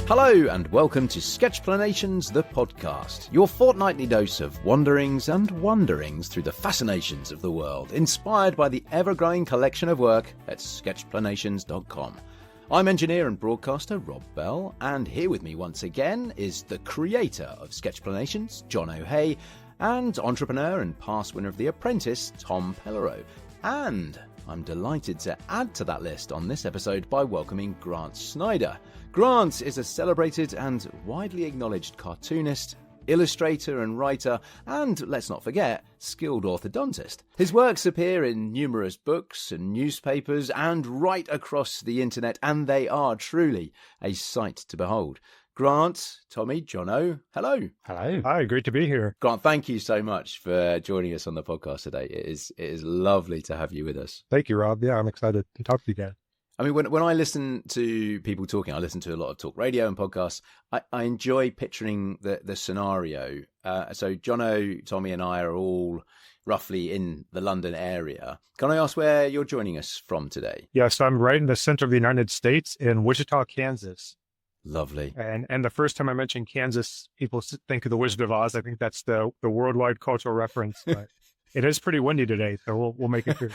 Hello and welcome to Sketchplanations, the podcast, your fortnightly dose of wanderings and wonderings through the fascinations of the world, inspired by the ever-growing collection of work at sketchplanations.com. I'm engineer and broadcaster Rob Bell, and here with me once again is the creator of Sketchplanations, Jono, and entrepreneur and past winner of The Apprentice, Tom Pellereau. And I'm delighted to add to that list on this episode by welcoming Grant Snider. Grant is a celebrated and widely acknowledged cartoonist, illustrator and writer, and, let's not forget, skilled orthodontist. His works appear in numerous books and newspapers and right across the internet, and they are truly a sight to behold. Grant, Tommy, Jono, hello. Hello. Hi, great to be here. Grant, thank you so much for joining us on the podcast today. It is lovely to have you with us. Thank you, Rob. Yeah, I'm excited to talk to you again. I mean, when I listen to people talking, I listen to a lot of talk radio and podcasts. I enjoy picturing the scenario. So Jono, Tommy and I are all roughly in the London area. Can I ask where you're joining us from today? Yeah, so I'm right in the center of the United States in Wichita, Kansas. Lovely. And the first time I mention Kansas, people think of the Wizard of Oz. I think that's the worldwide cultural reference. But it is pretty windy today, so we'll make it through.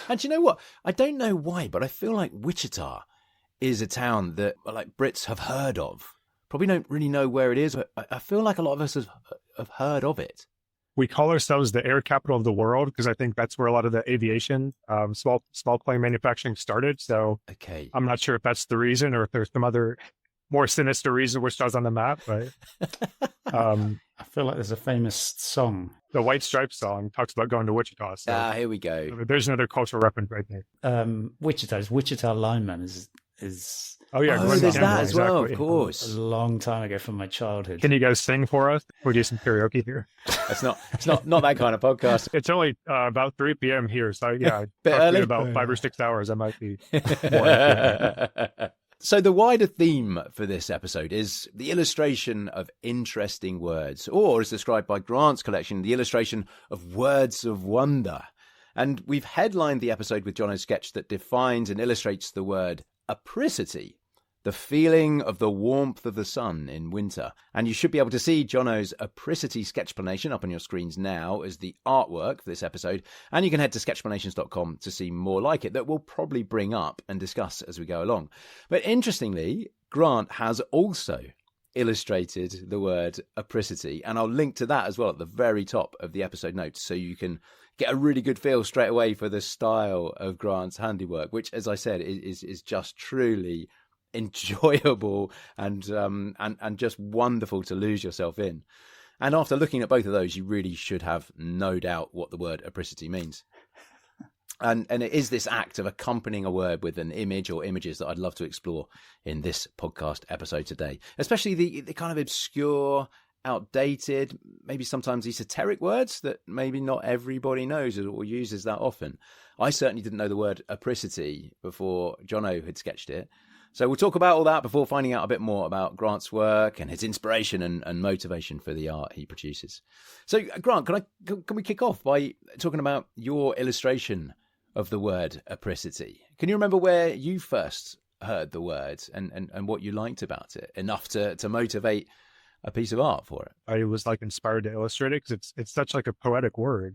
And you know what? I don't know why, but I feel like Wichita is a town that like Brits have heard of. Probably don't really know where it is, but I feel like a lot of us have heard of it. We call ourselves the air capital of the world because I think that's where a lot of the aviation, small plane manufacturing started. So okay, I'm not sure if that's the reason or if there's some other more sinister reason Wichita's on the map. But I feel like there's a famous song. The White Stripes song talks about going to Wichita. So here we go. There's another cultural reference right there. Wichita lineman is Oh, yeah. Oh, there's that as well, exactly. of course. a long time ago from my childhood. Can you guys sing for us? We'll do some karaoke here. It's not that kind of podcast. It's only about 3 p.m. here. So, yeah, Bit talk to you early? in about 5 or 6 hours. I might be. So the wider theme for this episode is the illustration of interesting words, or as described by Grant's collection, the illustration of words of wonder. And we've headlined the episode with Jono's sketch that defines and illustrates the word apricity, the feeling of the warmth of the sun in winter. And you should be able to see Jono's apricity sketchplanation up on your screens now as the artwork for this episode. And you can head to sketchplanations.com to see more like it that we'll probably bring up and discuss as we go along. But interestingly, Grant has also illustrated the word apricity, and I'll link to that as well at the very top of the episode notes so you can get a really good feel straight away for the style of Grant's handiwork, which, as I said, is just truly enjoyable and just wonderful to lose yourself in. And after looking at both of those, you really should have no doubt what the word apricity means. And it is this act of accompanying a word with an image or images that I'd love to explore in this podcast episode today, especially the kind of obscure, outdated, maybe sometimes esoteric words that maybe not everybody knows or uses that often. I certainly didn't know the word apricity before Jono had sketched it. So we'll talk about all that before finding out a bit more about Grant's work and his inspiration and motivation for the art he produces. So Grant, can we kick off by talking about your illustration of the word apricity? Can you remember where you first heard the word and what you liked about it enough to motivate a piece of art for it? I was like inspired to illustrate it because it's such like a poetic word.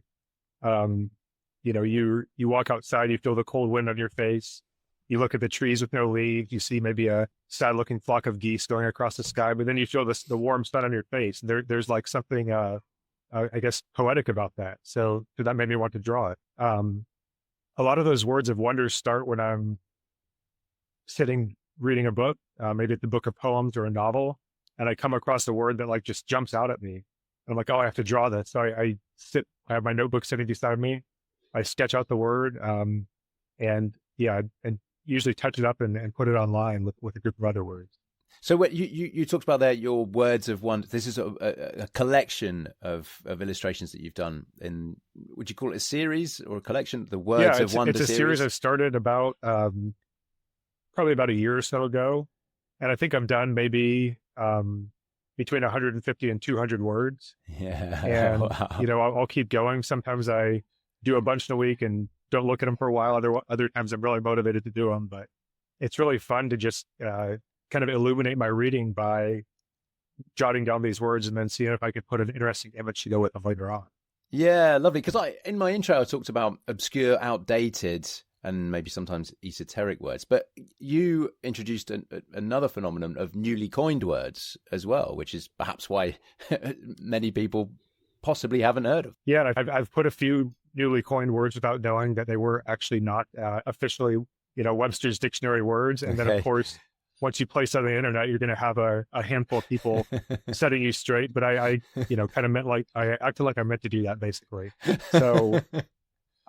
You walk outside, you feel the cold wind on your face. You look at the trees with no leaves, you see maybe a sad looking flock of geese going across the sky, but then you feel the warm sun on your face. There's like something, I guess, poetic about that. So that made me want to draw it. A lot of those words of wonder start when I'm sitting reading a book, maybe it's a book of poems or a novel, and I come across a word that like just jumps out at me. And I'm like, oh, I have to draw this. So I have my notebook sitting beside me. I sketch out the word, and usually touch it up and put it online with a group of other words. So what you talked about there, your words of wonder. This is a collection of illustrations that you've done in, would you call it a series or a collection? The words of wonder it's a series I've started about probably about a year or so ago. And I think I'm done maybe between 150 and 200 words. Yeah. And, wow. I'll keep going. Sometimes I do a bunch in a week and don't look at them for a while. Other times I'm really motivated to do them, but it's really fun to just kind of illuminate my reading by jotting down these words and then seeing if I could put an interesting image to go with them later on. Yeah, lovely. Because in my intro, I talked about obscure, outdated, and maybe sometimes esoteric words. But you introduced another phenomenon of newly coined words as well, which is perhaps why many people possibly haven't heard of. Yeah, I've put a few newly coined words without knowing that they were actually not officially, Webster's dictionary words. And then, of course, once you place that on the internet, you're going to have a handful of people setting you straight. But I kind of I acted like I meant to do that, basically. So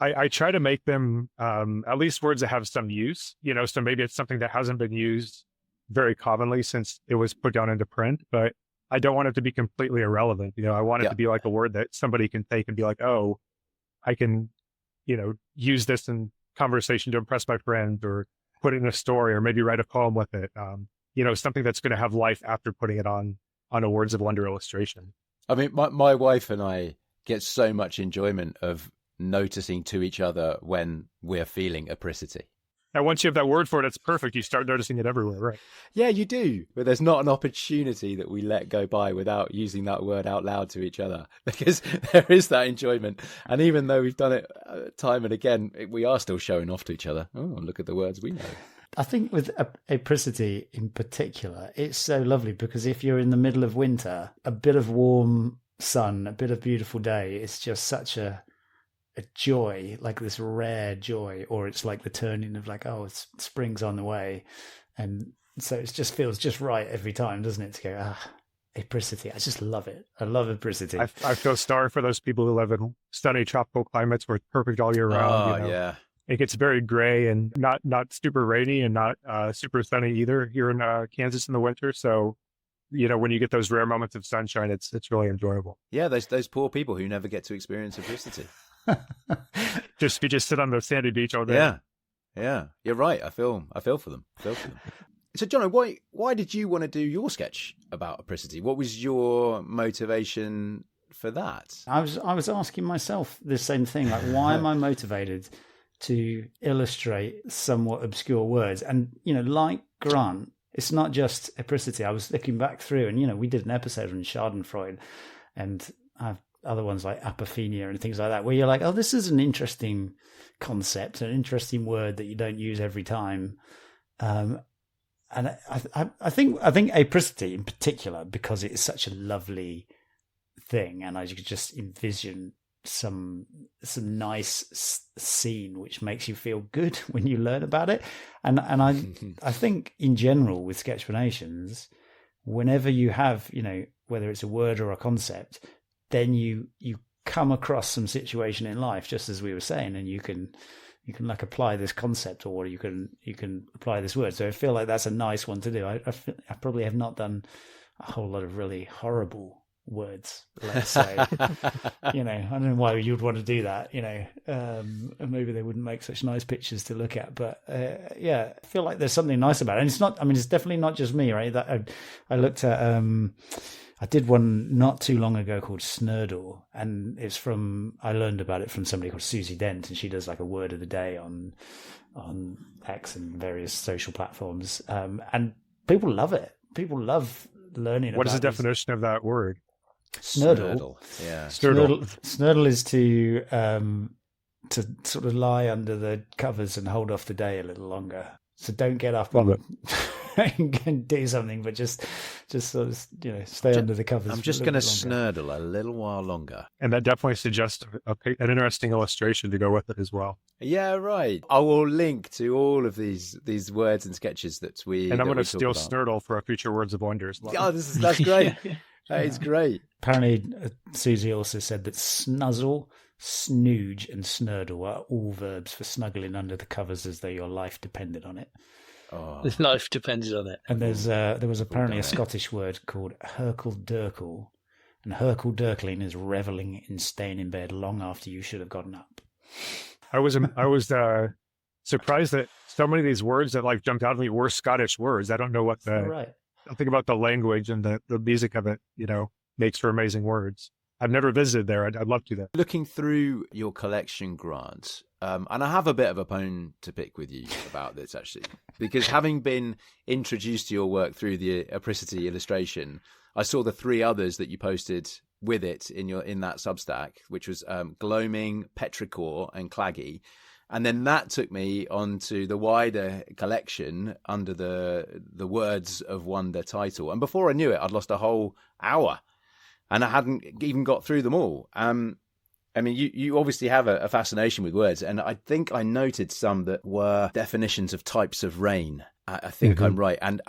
I try to make them at least words that have some use, so maybe it's something that hasn't been used very commonly since it was put down into print, but I don't want it to be completely irrelevant. I want it to be like a word that somebody can take and be like, oh, I can, use this in conversation to impress my friend, or put it in a story, or maybe write a poem with it. Something that's going to have life after putting it on a Words of Wonder illustration. I mean, my wife and I get so much enjoyment of noticing to each other when we're feeling apricity. And once you have that word for it, it's perfect. You start noticing it everywhere, right? Yeah, you do. But there's not an opportunity that we let go by without using that word out loud to each other, because there is that enjoyment. And even though we've done it time and again, we are still showing off to each other. Oh, look at the words we know. I think with apricity in particular, it's so lovely because if you're in the middle of winter, a bit of warm sun, a bit of beautiful day, it's just such a joy, like this rare joy, or it's like the turning of like, oh, spring's on the way. And so it just feels just right every time, doesn't it, to go, apricity. I just love it. I love apricity. I feel sorry for those people who live in sunny tropical climates where it's perfect all year round. Yeah. It gets very gray and not super rainy and not super sunny either here in Kansas in the winter. So, when you get those rare moments of sunshine, it's really enjoyable. Yeah, those poor people who never get to experience apricity. You just sit on the sandy beach all day. Yeah, you're right. I feel for them. So, Jono, why did you want to do your sketch about apricity? What was your motivation for that? I was asking myself the same thing. Like, why am I motivated to illustrate somewhat obscure words? And like Grant, it's not just apricity. I was looking back through, and we did an episode on Schadenfreude, and I've other ones like apophenia and things like that, where you're like, oh, this is an interesting concept, an interesting word that you don't use every time. And I think apricity in particular, because it is such a lovely thing, and I could just envision some nice scene which makes you feel good when you learn about it. And I think in general with Sketchplanations, whenever you have, whether it's a word or a concept, then you come across some situation in life, just as we were saying, and you can like apply this concept, or you can apply this word. So I feel like that's a nice one to do. I probably have not done a whole lot of really horrible words, let's say. I don't know why you'd want to do that, and maybe they wouldn't make such nice pictures to look at, but I feel like there's something nice about it. And it's definitely not just me, right? That I looked at I did one not too long ago called Snurdle, and I learned about it from somebody called Susie Dent, and she does like a word of the day on X and various social platforms. And people love it. People love learning about it. What is the definition of that word? Snurdle. Yeah. Snurdle is to sort of lie under the covers and hold off the day a little longer. So don't get up and do something, but just sort of stay under the covers. I'm just going to snurdle a little while longer, and that definitely suggests an interesting illustration to go with it as well. Yeah, right. I will link to all of these words and sketches that we. And I'm going to steal Snurdle for a future Words of Wonders. Oh, that's great. That is great. Apparently, Susie also said that snuzzle, snooge, and snurdle are all verbs for snuggling under the covers as though your life depended on it. Oh. Life depended on it. And there was apparently a Scottish word called herkle-durkle, and herkle-durkling is reveling in staying in bed long after you should have gotten up. I was surprised that so many of these words that jumped out at me were Scottish words. I don't know what I think about the language and the music of it, makes for amazing words. I've never visited there. I'd love to though. Looking through your collection, Grant, and I have a bit of a bone to pick with you about this, actually, because having been introduced to your work through the Apricity illustration, I saw the 3 others that you posted with it in that Substack, which was Gloaming, Petrichor, and Claggy. And then that took me onto the wider collection under the Words of Wonder title. And before I knew it, I'd lost a whole hour and I hadn't even got through them all. I mean, you obviously have a fascination with words. And I think I noted some that were definitions of types of rain. I think I'm right. And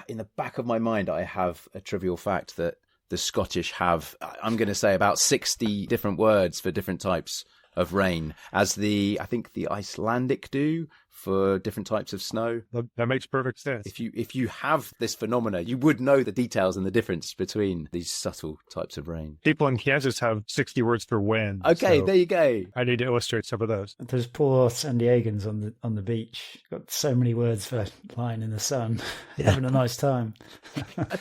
in the back of my mind, I have a trivial fact that the Scottish have, I'm going to say, about 60 different words for different types of rain, as I think the Icelandic do for different types of snow. That makes perfect sense. If you have this phenomena, you would know the details and the difference between these subtle types of rain. People in Kansas have 60 words for wind. Okay, so there you go. I need to illustrate some of those. Those poor San Diegans on the beach got so many words for lying in the sun, having a nice time.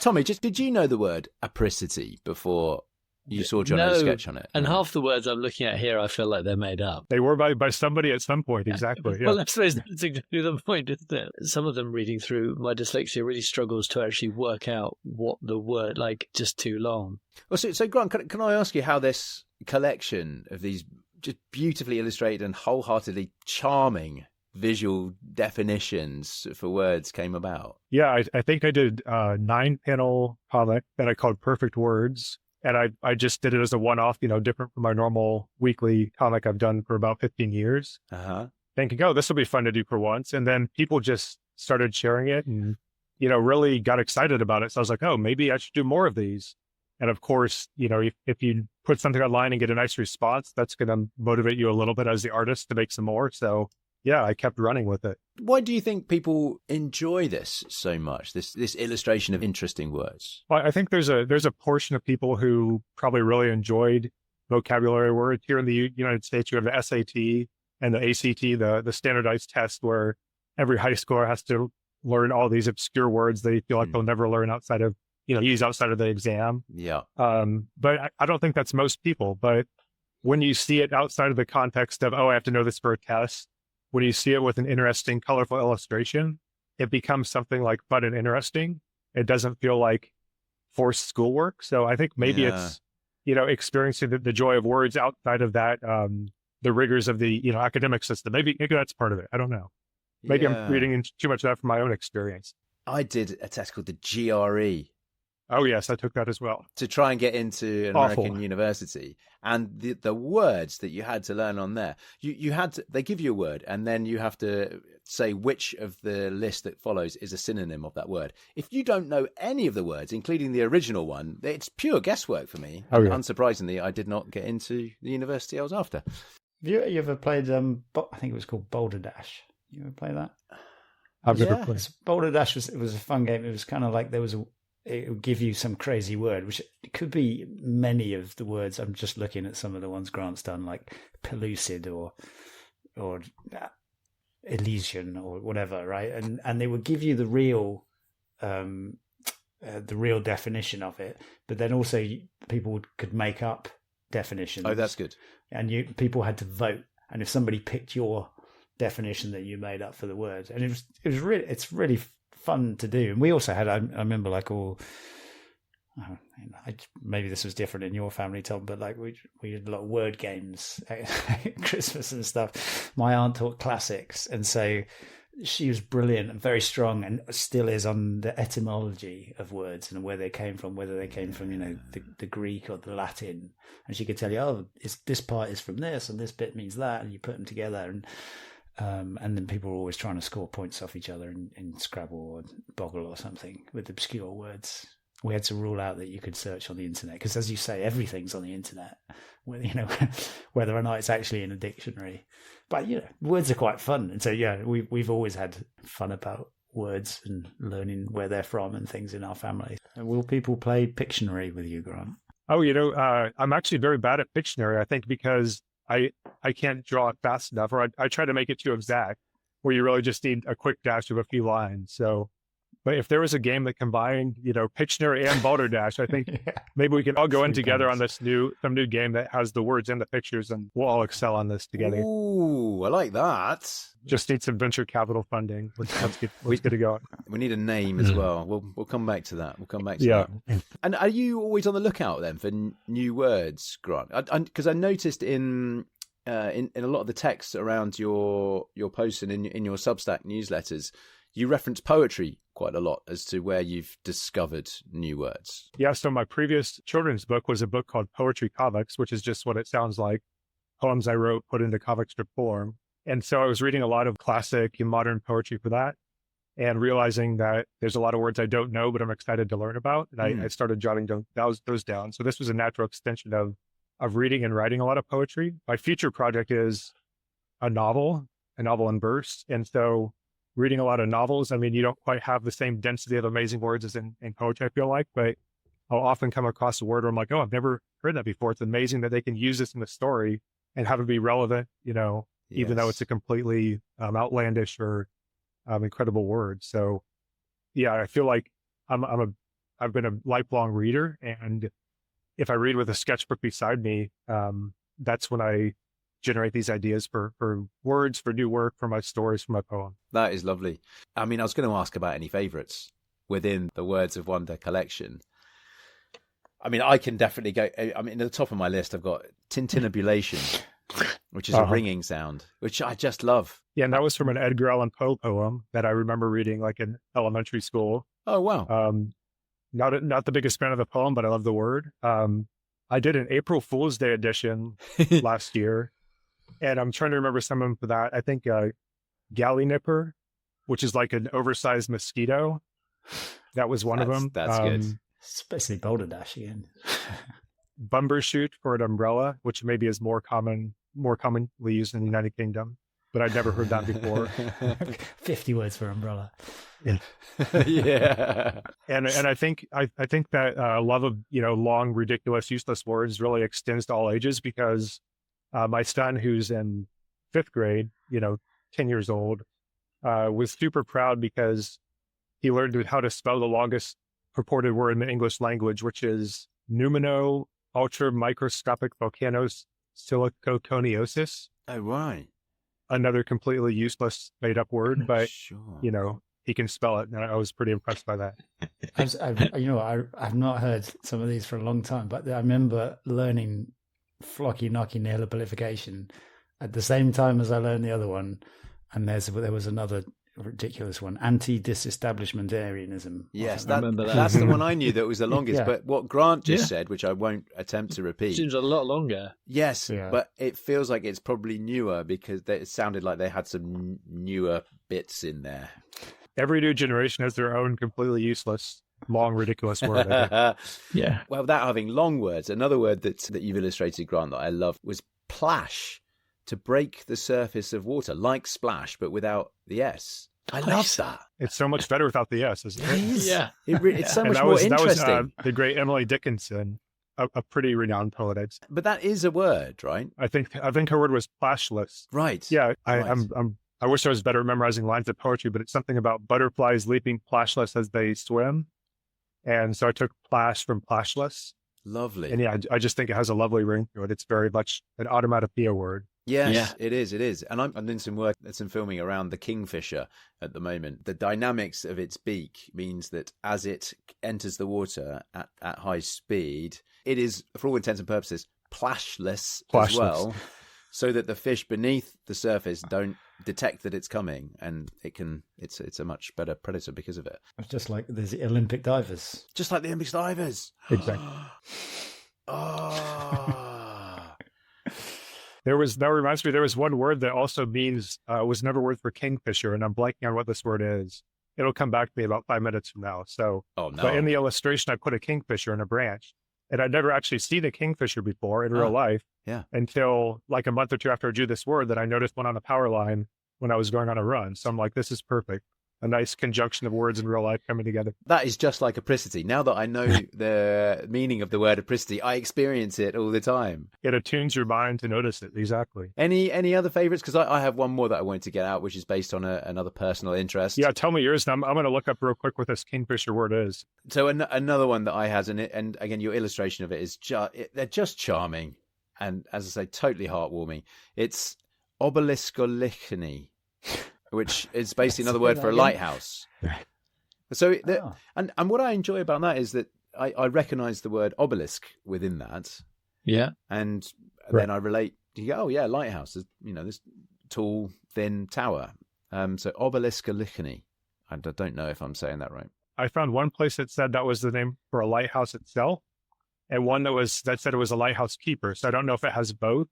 Tommy, did you know the word apricity before you saw Jono's sketch on it? And half the words I'm looking at here, I feel like they're made up. They were by somebody at some point, exactly. Yeah. Well, I suppose that's exactly the point, isn't it? Some of them reading through, my dyslexia really struggles to actually work out what the word, like, just too long. Well, so Grant, can I ask you how this collection of these just beautifully illustrated and wholeheartedly charming visual definitions for words came about? Yeah, I think I did a 9-panel comic that I called Perfect Words. And I just did it as a one-off, different from my normal weekly comic I've done for about 15 years. Thinking, this will be fun to do for once. And then people just started sharing it and, really got excited about it. So I was like, maybe I should do more of these. And of course, if you put something online and get a nice response, that's going to motivate you a little bit as the artist to make some more. So yeah, I kept running with it. Why do you think people enjoy this so much, this illustration of interesting words? Well, I think there's a portion of people who probably really enjoyed vocabulary words. Here in the United States, you have the SAT and the ACT, the standardized test where every high schooler has to learn all these obscure words they feel like they'll never learn outside of, use outside of the exam. Yeah. But I don't think that's most people. But when you see it outside of the context of, I have to know this for a test, when you see it with an interesting, colorful illustration, it becomes something like fun and interesting. It doesn't feel like forced schoolwork. So I think maybe it's, experiencing the joy of words outside of that, the rigors of the, academic system. Maybe that's part of it. I don't know. Maybe I'm reading into too much of that from my own experience. I did a test called the GRE. Oh, yes, I took that as well. To try and get into an American university. And the words that you had to learn on there, you had to, they give you a word and then you have to say which of the list that follows is a synonym of that word. If you don't know any of the words, including the original one, it's pure guesswork for me. Oh, yeah. Unsurprisingly, I did not get into the university I was after. Have you ever played, I think it was called Boulder Dash. You ever play that? I've never played. Boulder Dash was a fun game. It was kind of like it would give you some crazy word, which could be many of the words. I'm just looking at some of the ones Grant's done, like pellucid or Elysian or whatever, right? And they would give you the real definition of it, but then also people could make up definitions. Oh, that's good. And people had to vote, and if somebody picked your definition that you made up for the word, and it's really fun to do. And we also had, I remember, like maybe this was different in your family, Tom, but like we had a lot of word games at Christmas and stuff. My aunt taught classics, and so she was brilliant and very strong, and still is, on the etymology of words and where they came from, whether they came from the Greek or the Latin. And she could tell you, this part is from this and this bit means that, and you put them together. And then people were always trying to score points off each other in Scrabble or Boggle or something with obscure words. We had to rule out that you could search on the internet because, as you say, everything's on the internet, whether or not it's actually in a dictionary. But words are quite fun, and so we've always had fun about words and learning where they're from and things in our family. Will people play Pictionary with you, Grant? Oh, I'm actually very bad at Pictionary. I think because I can't draw it fast enough, or I try to make it too exact, where you really just need a quick dash of a few lines. So But if there was a game that combined, Pictionary and Balderdash, I think Yeah. maybe we can all go in Three together on comics. some new game that has the words and the pictures, and we'll all excel on this together. Ooh, I like that. Just need some venture capital funding. Let's get it going. We need a name as well. We'll come back to that. We'll come back to Yeah. that. And are you always on the lookout then for new words, Grant? Because I noticed in a lot of the text around your posts and in your Substack newsletters, you reference poetry quite a lot as to where you've discovered new words. Yeah, so my previous children's book was a book called Poetry Comics, which is just what it sounds like. Poems I wrote put into comic strip form. And so I was reading a lot of classic and modern poetry for that and realizing that there's a lot of words I don't know, but I'm excited to learn about. And I started jotting those down. So this was a natural extension of reading and writing a lot of poetry. My future project is a novel in verse. And so reading a lot of novels, I mean, you don't quite have the same density of amazing words as in poetry, I feel like, but I'll often come across a word where I'm like, oh, I've never heard that before. It's amazing that they can use this in the story and have it be relevant, even though it's a completely outlandish or incredible word. So yeah, I feel like I've been a lifelong reader, and if I read with a sketchbook beside me, that's when I generate these ideas for words, for new work, for my stories, for my poem. That is lovely. I mean, I was going to ask about any favorites within the Words of Wonder collection. I mean, I can definitely go. I mean, at the top of my list, I've got Tintinnabulation, which is a ringing sound, which I just love. Yeah, and that was from an Edgar Allan Poe poem that I remember reading like in elementary school. Oh, wow. Not the biggest fan of the poem, but I love the word. I did an April Fool's Day edition last year, and I'm trying to remember some of them for that. I think Galley-nipper, which is like an oversized mosquito. That was one of them. That's good. Especially Balderdash again. Bumbershoot for an umbrella, which maybe is more commonly used in the United Kingdom, but I'd never heard that before. 50 words for umbrella. Yeah. And I think that love of long, ridiculous, useless words really extends to all ages, because my son, who's in 5th grade, 10 years old, was super proud because he learned how to spell the longest purported word in the English language, which is pneumano ultra microscopic volcanos silicoconiosis. Oh, right. Another completely useless made up word, but Sure. he can spell it, and I was pretty impressed by that. I've not heard some of these for a long time, but I remember learning flocky knocky nihilabilification at the same time as I learned the other one, and there was another ridiculous one, anti-disestablishmentarianism. Yes, remember that. That's the one I knew that was the longest. Yeah. But what Grant just said, which I won't attempt to repeat. Seems a lot longer. Yes, Yeah. but it feels like it's probably newer because it sounded like they had some newer bits in there. Every new generation has their own completely useless, long, ridiculous word. I think. Yeah. Well, without having long words, another word that you've illustrated, Grant, that I love was plash, to break the surface of water, like splash, but without the S. I love that. It's so much better without the S, isn't it? Yeah. It's so And much that more was interesting. the great Emily Dickinson, a pretty renowned poet. But that is a word, right? I think her word was plashless. Right. Yeah, Right. I wish I was better at memorizing lines of poetry, but it's something about butterflies leaping plashless as they swim. And so I took plash from plashless. Lovely. And yeah, I just think it has a lovely ring to it. It's very much an automatopoeia word. Yes, Yeah. it is. It is. And I'm doing some work, some filming around the kingfisher at the moment. The dynamics of its beak means that as it enters the water at high speed, it is, for all intents and purposes, plashless as well, so that the fish beneath the surface don't detect that it's coming, and it's a much better predator because of it. It's just like there's the Olympic divers. Just like the Olympic divers. Exactly. Oh. That reminds me, there was one word that also means, was another word for kingfisher, and I'm blanking on what this word is. It'll come back to me about 5 minutes from now. So, Oh, no. but in the illustration, I put a kingfisher in a branch, and I'd never actually seen a kingfisher before in real life. Yeah. Until like a month or two after I drew this word, that I noticed one on a power line when I was going on a run. So I'm like, this is perfect. a nice conjunction of words in real life coming together. That is just like apricity. Now that I know the meaning of the word apricity, I experience it all the time. It attunes your mind to notice it. Exactly. Any other favorites? Because I have one more that I wanted to get out, which is based on another personal interest. Yeah, tell me yours. I'm going to look up real quick what this kingfisher word is. So another one that I had, and again, your illustration of it is they're just charming. And as I say, totally heartwarming. It's obeliskolichny, which is basically another word for a lighthouse. So, and what I enjoy about that is that I recognize the word obelisk within that. Yeah. And then I relate, you go, oh yeah, lighthouse, this tall, thin tower. So obeliskolichny. I don't know if I'm saying that right. I found one place that said that was the name for a lighthouse itself, and one that said it was a lighthouse keeper. So I don't know if it has both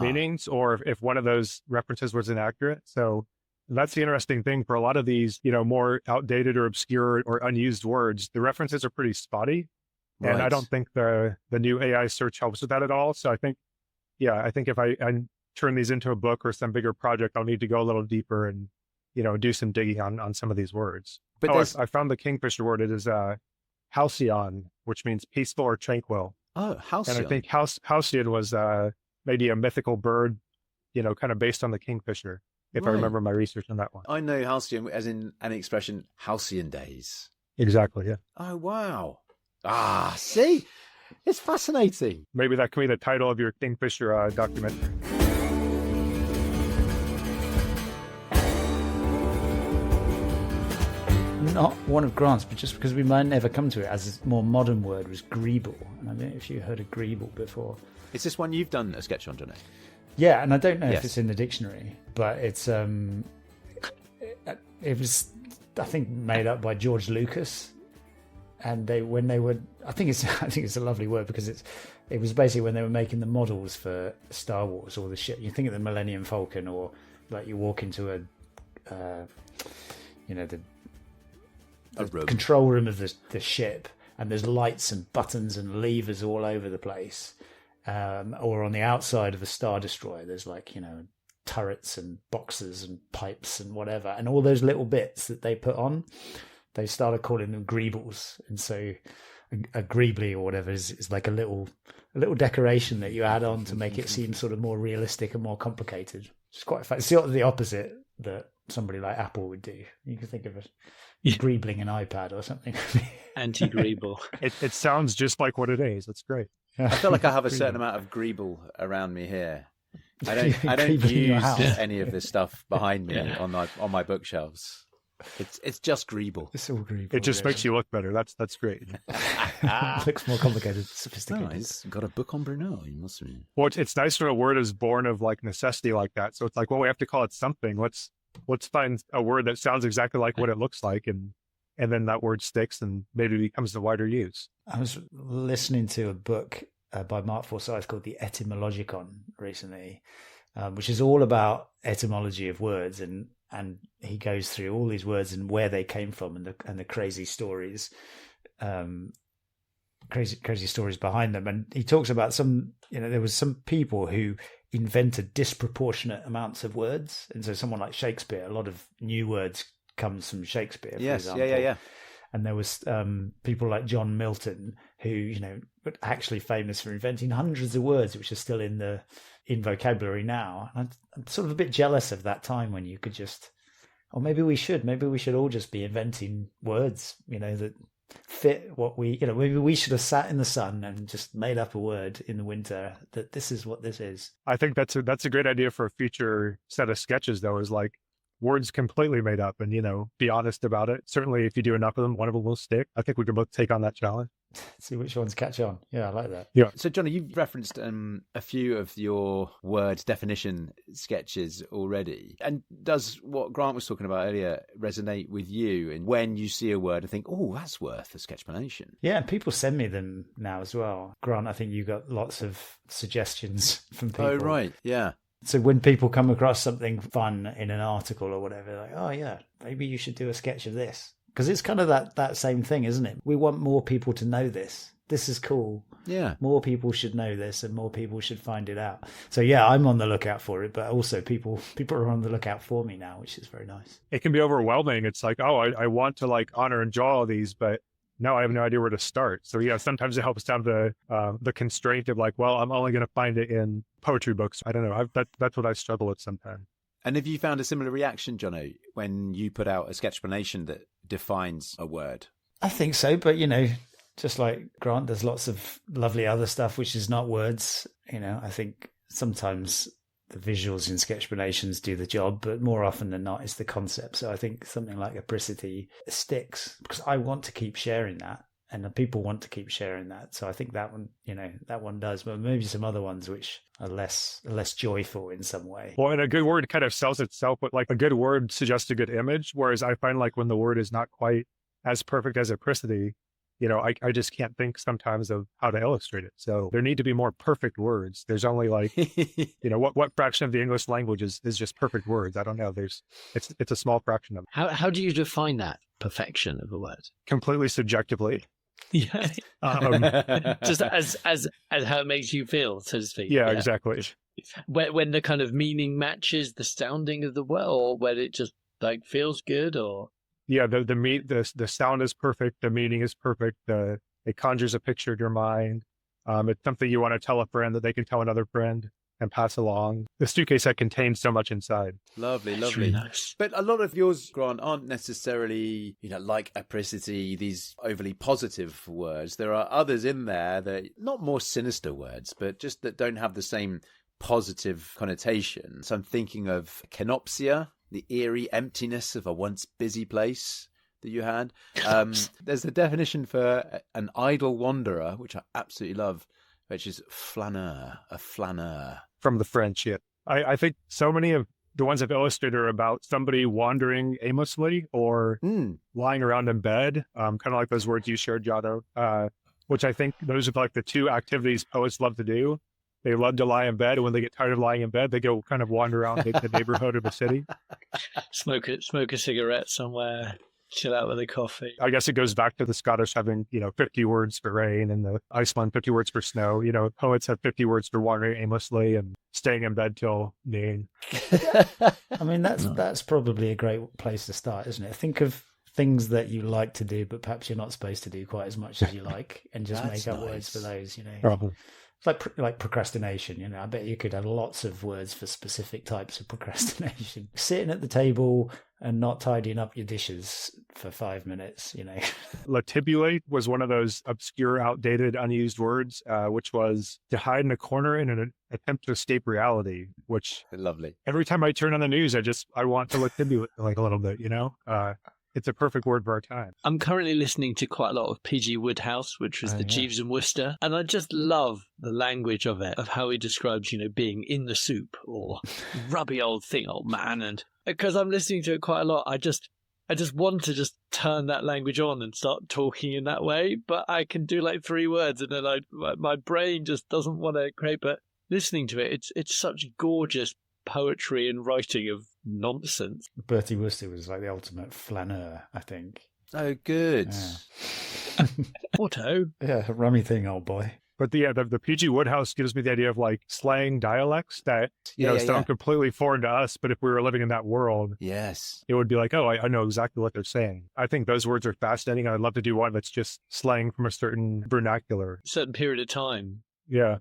meanings or if one of those references was inaccurate. So that's the interesting thing for a lot of these, more outdated or obscure or unused words. The references are pretty spotty, right. And I don't think the new AI search helps with that at all. So I think if I turn these into a book or some bigger project, I'll need to go a little deeper and do some digging on some of these words. But I found the kingfisher word. It is halcyon, which means peaceful or tranquil. Oh, halcyon. And I think halcyon was maybe a mythical bird, kind of based on the kingfisher, if I remember my research on that one. I know halcyon as in an expression, halcyon days. Exactly, yeah. Oh, wow. See? It's fascinating. Maybe that could be the title of your kingfisher documentary. Not one of Grant's, but just because we might never come to it, as a more modern word was Greeble. And I don't know if you heard of Greeble before. Is this one you've done a sketch on, Jono? Yeah, and I don't know if it's in the dictionary, but it was, I think, made up by George Lucas. And I think it's a lovely word because it was basically when they were making the models for Star Wars or the ship. You think of the Millennium Falcon, or like you walk into the control room of the ship, and there's lights and buttons and levers all over the place. Or on the outside of a Star Destroyer, there's turrets and boxes and pipes and whatever, and all those little bits that they put on, they started calling them greebles. And so a greebly or whatever is like a little decoration that you add on to make it seem sort of more realistic and more complicated. It's quite fun. It's sort of the opposite that somebody like Apple would do. You can think of it. Greebling an iPad or something. Anti-Greeble. It sounds just like what it is. It's great. I feel like I have a certain amount of Greeble around me here. I don't use any of this stuff behind me on my bookshelves. It's just Greeble. It's all Greeble. It just makes you look better. That's great. It looks more complicated, sophisticated. He's got a book on Brunel. You must be. Well, it's nice when a word is born of necessity like that. So it's like, well, we have to call it something. Let's find a word that sounds exactly like what it looks like, and then that word sticks and maybe becomes the wider use. I was listening to a book by Mark Forsyth called The Etymologicon recently, which is all about etymology of words, and he goes through all these words and where they came from and the crazy stories, crazy stories behind them. And he talks about there was some people who invented disproportionate amounts of words, and so someone like Shakespeare, a lot of new words comes from Shakespeare, for example. Yeah. And there was people like John Milton, who were actually famous for inventing hundreds of words which are still in vocabulary now. And I'm sort of a bit jealous of that time when you could just, or maybe we should all just be inventing words, that fit what maybe we should have sat in the sun and just made up a word in the winter that this is what this is. I think that's a great idea for a future set of sketches, though, is like words completely made up and, be honest about it. Certainly if you do enough of them, one of them will stick. I think we can both take on that challenge. See which ones catch on. Yeah, I like that. Yeah. So, Johnny, you've referenced a few of your word definition sketches already. And does what Grant was talking about earlier resonate with you? And when you see a word and think, oh, that's worth a sketchplanation? Yeah, people send me them now as well. Grant, I think you got lots of suggestions from people. Oh, right. Yeah. So when people come across something fun in an article or whatever, like, oh yeah, maybe you should do a sketch of this. Because it's kind of that same thing, isn't it? We want more people to know this, this is cool. Yeah. More people should know this and more people should find it out. So yeah, I'm on the lookout for it, but also people are on the lookout for me now, which is very nice. It can be overwhelming. It's like, oh, I want to like honor and enjoy all these, but no, I have no idea where to start. So yeah, sometimes it helps to have the constraint of like, well, I'm only going to find it in poetry books. I don't know. That's what I struggle with sometimes. And have you found a similar reaction, Jono, when you put out a sketchplanation that defines a word? I think so, but just like Grant, there's lots of lovely other stuff which is not words. I think sometimes the visuals in sketchplanations do the job, but more often than not, it's the concept. So I think something like apricity sticks because I want to keep sharing that, and the people want to keep sharing that. So I think that one, that one does, but maybe some other ones which are less joyful in some way. Well, and a good word kind of sells itself, but like a good word suggests a good image. Whereas I find like when the word is not quite as perfect as apricity, I just can't think sometimes of how to illustrate it. So there need to be more perfect words. There's only like, what fraction of the English language is just perfect words? I don't know. It's a small fraction of it. How do you define that perfection of a word? Completely subjectively. Yeah. Just as how it makes you feel, so to speak. Yeah, exactly. When the kind of meaning matches the sounding of the word, or when it just like feels good, or yeah, the sound is perfect, the meaning is perfect, it conjures a picture in your mind. It's something you want to tell a friend that they can tell another friend and pass along. The suitcase that contains so much inside. Lovely. really nice. But a lot of yours, Grant, aren't necessarily, like apricity, these overly positive words. There are others in there that, not more sinister words, but just that don't have the same positive connotation. So I'm thinking of kenopsia, the eerie emptiness of a once busy place that you had. There's the definition for an idle wanderer, which I absolutely love, which is flaneur, a flaneur. From the French, yeah. I think so many of the ones I've illustrated are about somebody wandering aimlessly or lying around in bed, kind of like those words you shared, Jono, which I think those are like the two activities poets love to do. They love to lie in bed, and when they get tired of lying in bed, they go kind of wander around the neighborhood or the city. Smoke a cigarette somewhere, chill out with a coffee. I guess it goes back to the Scottish having, 50 words for rain, and the Iceland 50 words for snow. Poets have 50 words for wandering aimlessly and staying in bed till noon. I mean, that's probably a great place to start, isn't it? Think of things that you like to do, but perhaps you're not supposed to do quite as much as you like, and just make up words for those, Probably. It's like procrastination, I bet you could have lots of words for specific types of procrastination. Sitting at the table and not tidying up your dishes for 5 minutes, Latibulate was one of those obscure, outdated, unused words, which was to hide in a corner in an attempt to escape reality, which lovely. Every time I turn on the news, I want to latibulate like a little bit, It's a perfect word for our time. I'm currently listening to quite a lot of P.G. Wodehouse, which was Jeeves and Wooster, and I just love the language of it, of how he describes, being in the soup or rubby old thing, old man. And because I'm listening to it quite a lot, I just want to just turn that language on and start talking in that way, but I can do like 3 words, and then my brain just doesn't want to create. But listening to it, it's such gorgeous poetry and writing of nonsense. Bertie Wooster was like the ultimate flaneur, I think. Oh, good. Yeah. Auto. Yeah, rummy thing, old boy. But the P.G. Wodehouse gives me the idea of like slang dialects that, sound completely foreign to us. But if we were living in that world, yes, it would be like, oh, I know exactly what they're saying. I think those words are fascinating. I'd love to do one that's just slang from a certain vernacular. Certain period of time. Yeah.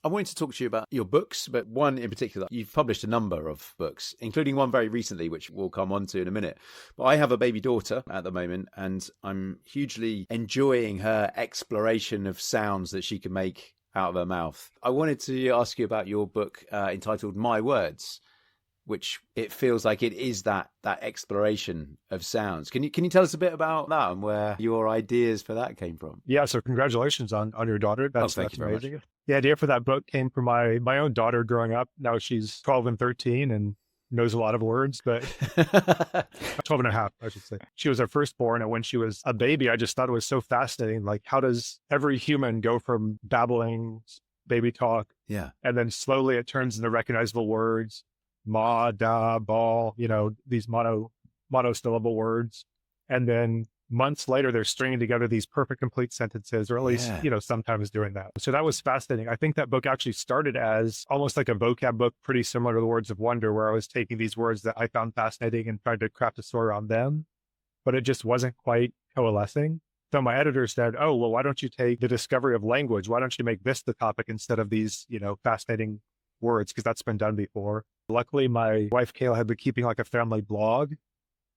I wanted to talk to you about your books, but one in particular. You've published a number of books, including one very recently, which we'll come on to in a minute. But I have a baby daughter at the moment, and I'm hugely enjoying her exploration of sounds that she can make out of her mouth. I wanted to ask you about your book entitled My Words, which it feels like it is that exploration of sounds. Can you tell us a bit about that and where your ideas for that came from? Yeah, so congratulations on your daughter. That's thank you very amazing. much. The idea for that book came from my own daughter growing up. Now she's 12 and 13 and knows a lot of words, but 12 and a half, I should say. She was our firstborn, and when she was a baby, I just thought it was so fascinating. Like, how does every human go from babbling, baby talk, and then slowly it turns into recognizable words, ma, da, ball, these monosyllable words. And then months later, they're stringing together these perfect, complete sentences, or at least, sometimes doing that. So that was fascinating. I think that book actually started as almost like a vocab book, pretty similar to the Words of Wonder, where I was taking these words that I found fascinating and tried to craft a story around them, but it just wasn't quite coalescing. So my editor said, oh, well, why don't you take the discovery of language? Why don't you make this the topic instead of these, fascinating words? Because that's been done before. Luckily, my wife, Kayla, had been keeping like a family blog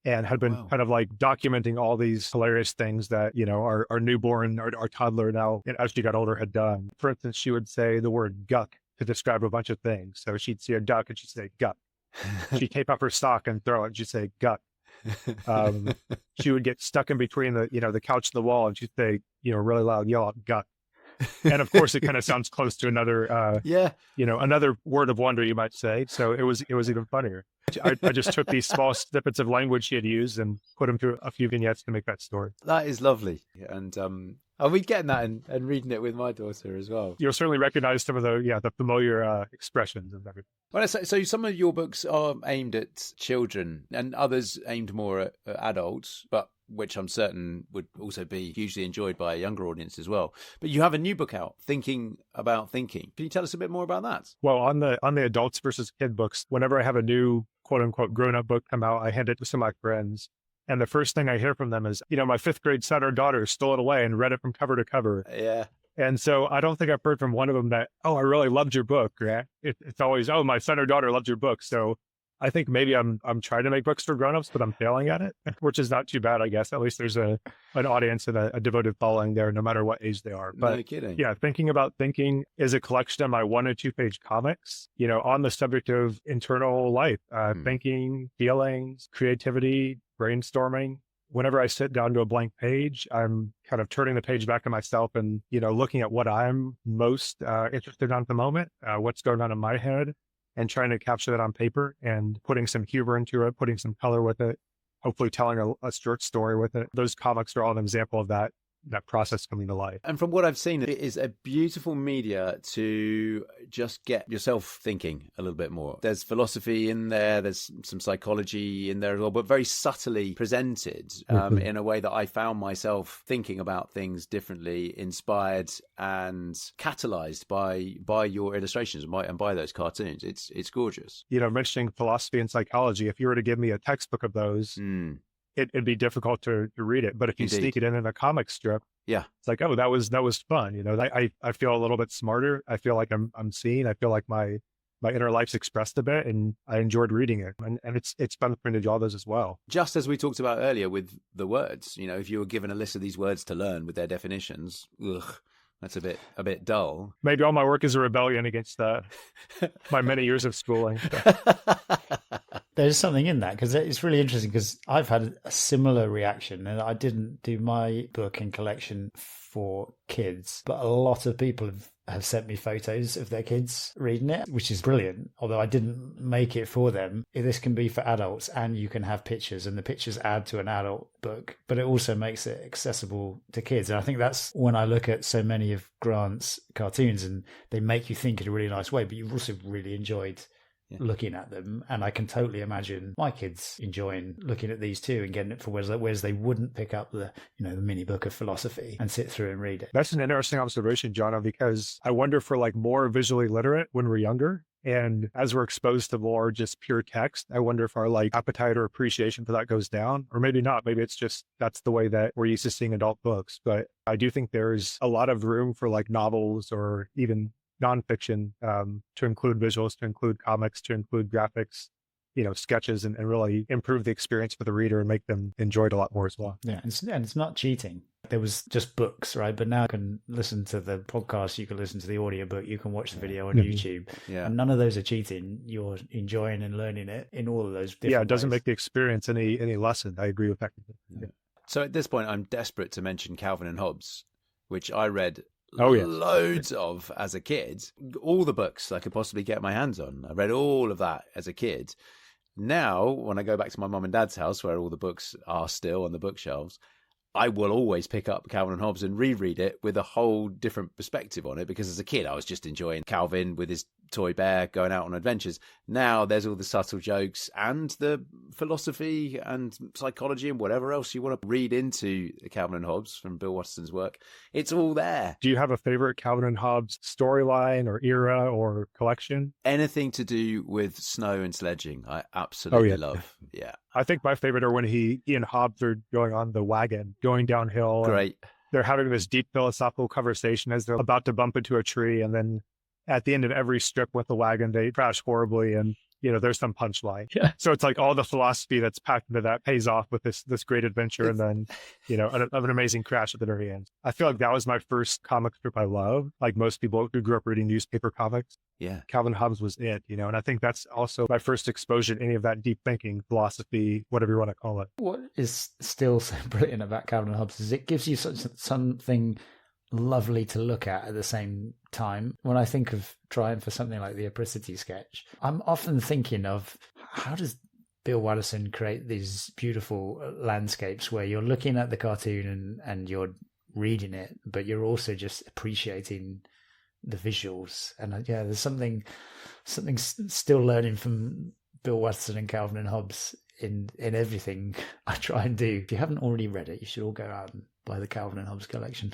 and had been kind of like documenting all these hilarious things that, our newborn, our toddler now, as she got older, had done. For instance, she would say the word guck to describe a bunch of things. So she'd see a duck and she'd say guck. She'd tape up her sock and throw it and she'd say guck. She would get stuck in between the couch and the wall and she'd say, really loud, yell out guck. And of course, it kind of sounds close to another, another word of wonder, you might say. So it was even funnier. I just took these small snippets of language she had used and put them through a few vignettes to make that story. That is lovely. And I'll be getting that and reading it with my daughter as well. You'll certainly recognize some of the familiar expressions and everything. Well, so some of your books are aimed at children and others aimed more at adults, but which I'm certain would also be hugely enjoyed by a younger audience as well. But you have a new book out, Thinking About Thinking. Can you tell us a bit more about that? Well, on the adults versus kid books, whenever I have a new quote unquote grown-up book come out, I hand it to some of my friends. And the first thing I hear from them is, my 5th grade son or daughter stole it away and read it from cover to cover. Yeah. And so I don't think I've heard from one of them that, oh, I really loved your book, Grant. It's always, oh, my son or daughter loved your book. So I think maybe I'm trying to make books for grownups, but I'm failing at it, which is not too bad, I guess. At least there's an audience and a devoted following there, no matter what age they are. But no kidding. Yeah, Thinking About Thinking is a collection of my 1 and 2 page comics, on the subject of internal life, thinking, feelings, creativity, brainstorming. Whenever I sit down to a blank page, I'm kind of turning the page back to myself and, looking at what I'm most interested in at the moment, what's going on in my head, and trying to capture that on paper and putting some humor into it, putting some color with it, hopefully telling a short story with it. Those comics are all an example of that process coming to life. And from what I've seen, it is a beautiful media to just get yourself thinking a little bit more. There's philosophy in there, there's some psychology in there as well, but very subtly presented in a way that I found myself thinking about things differently, inspired and catalyzed by your illustrations and by those cartoons. It's gorgeous. Mentioning philosophy and psychology, if you were to give me a textbook of those, it'd be difficult to read it. But if you sneak it in a comic strip, it's like, oh, that was fun. I feel a little bit smarter. I feel like I'm seen. I feel like my inner life's expressed a bit, and I enjoyed reading it. And it's fun for me to draw those as well. Just as we talked about earlier with the words, if you were given a list of these words to learn with their definitions, that's a bit dull. Maybe all my work is a rebellion against my many years of schooling. There's something in that, because it's really interesting, because I've had a similar reaction, and I didn't do my book and collection for kids, but a lot of people have sent me photos of their kids reading it, which is brilliant. Although I didn't make it for them. This can be for adults, and you can have pictures, and the pictures add to an adult book, but it also makes it accessible to kids. And I think that's when I look at so many of Grant's cartoons, and they make you think in a really nice way, but you've also really enjoyed looking at them. And I can totally imagine my kids enjoying looking at these too and getting it for whereas they wouldn't pick up the mini book of philosophy and sit through and read it. That's an interesting observation, Jono, because I wonder for more visually literate when we're younger, and as we're exposed to more just pure text, I wonder if our appetite or appreciation for that goes down, or maybe not. Maybe it's just that's the way that we're used to seeing adult books. But I do think there's a lot of room for novels or even nonfiction to include visuals, to include comics, to include graphics, sketches, and really improve the experience for the reader and make them enjoy it a lot more as well. Yeah, and it's not cheating. There was just books, right? But now you can listen to the podcast, you can listen to the audiobook, you can watch the video on YouTube. Yeah. And none of those are cheating. You're enjoying and learning it in all of those different it doesn't ways. Make the experience any lessened. I agree with that. Yeah. So at this point, I'm desperate to mention Calvin and Hobbes, which I read loads of as a kid. All the books I could possibly get my hands on. I read all of that as a kid. Now, when I go back to my mum and dad's house, where all the books are still on the bookshelves, I will always pick up Calvin and Hobbes and reread it with a whole different perspective on it, because as a kid, I was just enjoying Calvin with his toy bear going out on adventures. Now there's all the subtle jokes and the philosophy and psychology and whatever else you want to read into Calvin and Hobbes from Bill Watterson's work. It's all there. Do you have a favorite Calvin and Hobbes storyline or era or collection? Anything to do with snow and sledging, I absolutely love. Yeah. I think my favorite are when he and Hobbes are going on the wagon, going downhill. Great. They're having this deep philosophical conversation as they're about to bump into a tree. And then at the end of every strip with the wagon, they crash horribly. And, there's some punchline. Yeah. So it's like all the philosophy that's packed into that pays off with this great adventure. And then, of an amazing crash at the very end. I feel like that was my first comic strip I loved. Like most people who grew up reading newspaper comics. Yeah. Calvin and Hobbes was it, and I think that's also my first exposure to any of that deep thinking, philosophy, whatever you want to call it. What is still so brilliant about Calvin and Hobbes is it gives you something lovely to look at the same time. When I think of trying for something like the Apricity sketch, I'm often thinking of how does Bill Watterson create these beautiful landscapes where you're looking at the cartoon and you're reading it, but you're also just appreciating the visuals. And there's something still learning from Bill Watterson and Calvin and Hobbes in everything I try and do. If you haven't already read it, you should all go out and buy the Calvin and Hobbes collection.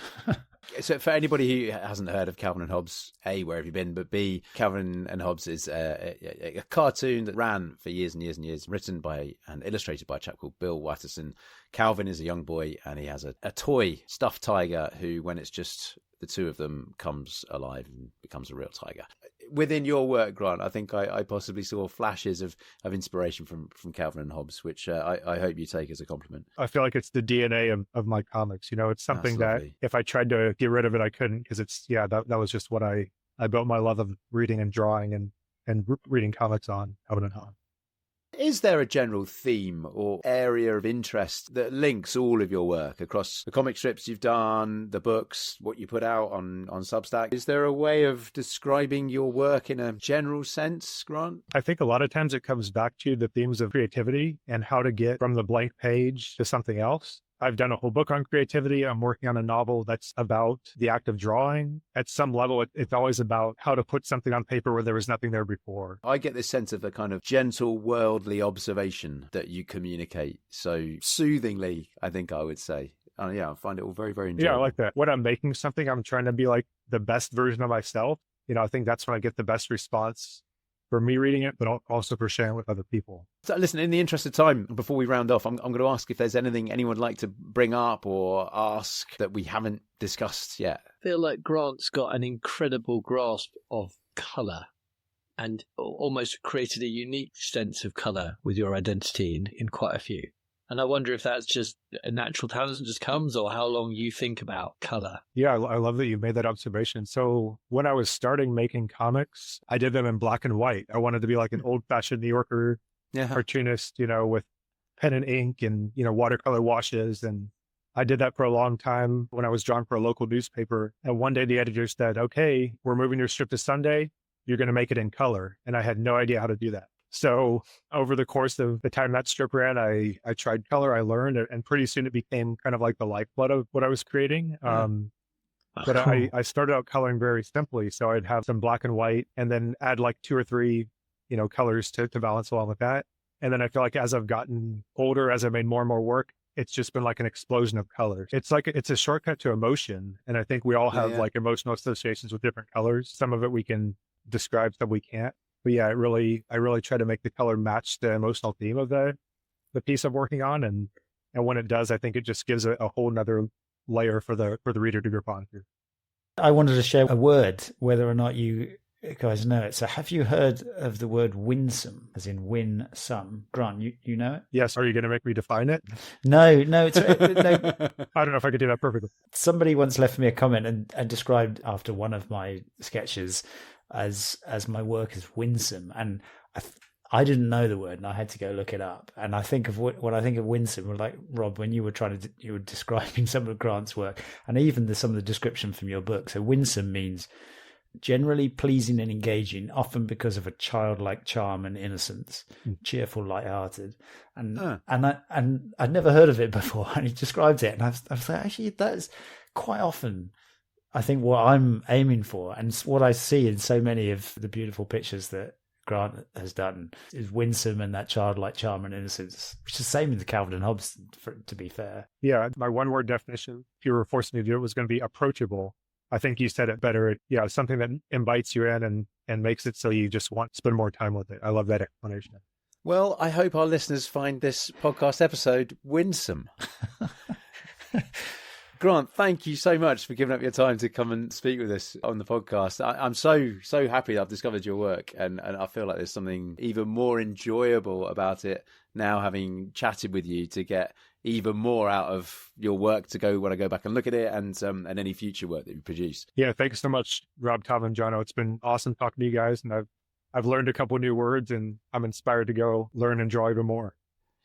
So for anybody who hasn't heard of Calvin and Hobbes, A, where have you been? But B, Calvin and Hobbes is a cartoon that ran for years and years and years, written by and illustrated by a chap called Bill Watterson. Calvin is a young boy and he has a toy stuffed tiger who, when it's just the two of them, comes alive and becomes a real tiger. Within your work, Grant, I think I possibly saw flashes of inspiration from Calvin and Hobbes, which I hope you take as a compliment. I feel like it's the DNA of my comics. It's something that if I tried to get rid of it, I couldn't, because it's, that was just what I built my love of reading and drawing and reading comics on, Calvin and Hobbes. Is there a general theme or area of interest that links all of your work across the comic strips you've done, the books, what you put out on Substack? Is there a way of describing your work in a general sense, Grant? I think a lot of times it comes back to the themes of creativity and how to get from the blank page to something else. I've done a whole book on creativity. I'm working on a novel that's about the act of drawing. At some level, it's always about how to put something on paper where there was nothing there before. I get this sense of a kind of gentle, worldly observation that you communicate so soothingly, I think I would say. I find it all very, very enjoyable. Yeah, I like that. When I'm making something, I'm trying to be like the best version of myself. I think that's when I get the best response for me reading it, but also for sharing with other people. So listen, in the interest of time, before we round off, I'm going to ask if there's anything anyone would like to bring up or ask that we haven't discussed yet. I feel like Grant's got an incredible grasp of colour and almost created a unique sense of colour with your identity in quite a few. And I wonder if that's just a natural talent that just comes, or how long you think about colour. Yeah, I love that you made that observation. So when I was starting making comics, I did them in black and white. I wanted to be like an old-fashioned New Yorker cartoonist, with pen and ink and, watercolor washes. And I did that for a long time when I was drawing for a local newspaper. And one day the editor said, okay, we're moving your strip to Sunday. You're going to make it in color. And I had no idea how to do that. So over the course of the time that strip ran, I tried color, I learned, and pretty soon it became kind of like the lifeblood of what I was creating. But cool. I started out coloring very simply. So I'd have some black and white and then add like 2 or 3, colors to balance along with that. And then I feel like as I've gotten older, as I made more and more work, it's just been like an explosion of colors. It's like, it's a shortcut to emotion. And I think we all have like emotional associations with different colors. Some of it we can describe, some we can't. But yeah, I really try to make the color match the emotional theme of the piece I'm working on. And when it does, I think it just gives a whole nother layer for the reader to grip onto. I wanted to share a word, whether or not you guys know it. So have you heard of the word winsome, as in win some? Grant, you know it? Yes. Are you going to make me define it? No, it's no. I don't know if I could do that perfectly. Somebody once left me a comment and described after one of my sketches as my work is winsome, and I didn't know the word, and I had to go look it up. And I think of when I think of winsome, like Rob, when you were you were describing some of Grant's work, and even some of the description from your book. So winsome means generally pleasing and engaging, often because of a childlike charm and innocence, cheerful, light-hearted, and I'd never heard of it before, and he described it, and I was like, actually, that is quite often I think what I'm aiming for, and what I see in so many of the beautiful pictures that Grant has done, is winsome and that childlike charm and innocence, which is the same in the Calvin and Hobbes, to be fair. Yeah, my one-word definition, if you were forcing me to do it, was going to be approachable. I think you said it better. Yeah, something that invites you in and makes it so you just want to spend more time with it. I love that explanation. Well, I hope our listeners find this podcast episode winsome. Grant, thank you so much for giving up your time to come and speak with us on the podcast. I'm so happy that I've discovered your work, and I feel like there's something even more enjoyable about it now, having chatted with you, to get even more out of your work to go when I go back and look at it, and any future work that you produce. Yeah, thanks so much, Rob, Calvin, Jono. It's been awesome talking to you guys, and I've learned a couple new words, and I'm inspired to go learn and draw even more.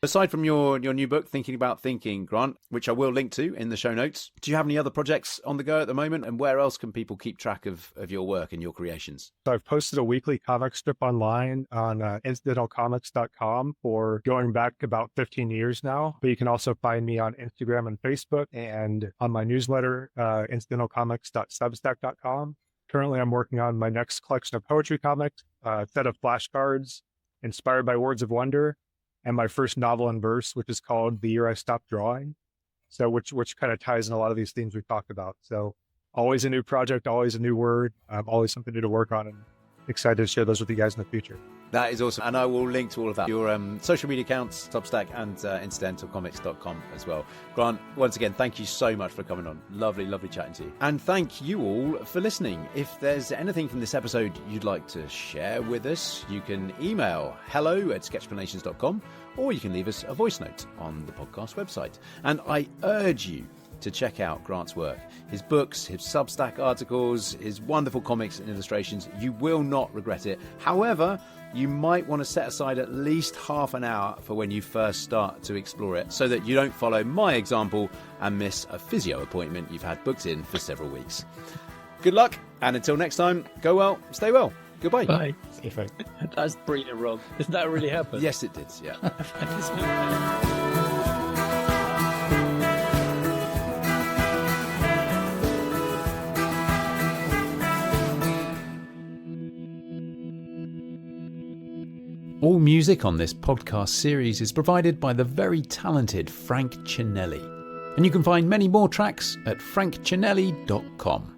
Aside from your new book, Thinking About Thinking, Grant, which I will link to in the show notes, do you have any other projects on the go at the moment? And where else can people keep track of your work and your creations? So I've posted a weekly comic strip online on incidentalcomics.com for going back about 15 years now. But you can also find me on Instagram and Facebook, and on my newsletter, incidentalcomics.substack.com. Currently, I'm working on my next collection of poetry comics, a set of flashcards inspired by Words of Wonder, and my first novel in verse, which is called The Year I Stopped Drawing. So which kind of ties in a lot of these themes we talked about. So always a new project, always a new word, always something new to work on, and excited to share those with you guys in the future. That is awesome. And I will link to all of that, your social media accounts, Substack, and incidentalcomics.com as well. Grant, once again, thank you so much for coming on. Lovely chatting to you. And thank you all for listening. If there's anything from this episode you'd like to share with us, you can email hello@sketchplanations.com, or you can leave us a voice note on the podcast website. And I urge you to check out Grant's work, his books, his Substack articles, his wonderful comics and illustrations. You will not regret it. However, you might want to set aside at least half an hour for when you first start to explore it, so that you don't follow my example and miss a physio appointment you've had booked in for several weeks. Good luck, and until next time, go well, stay well. Goodbye. Bye. That's brilliant, Rob. Did that really happen? Yes, it did, yeah. All music on this podcast series is provided by the very talented Frank Cinelli, and you can find many more tracks at frankcinelli.com.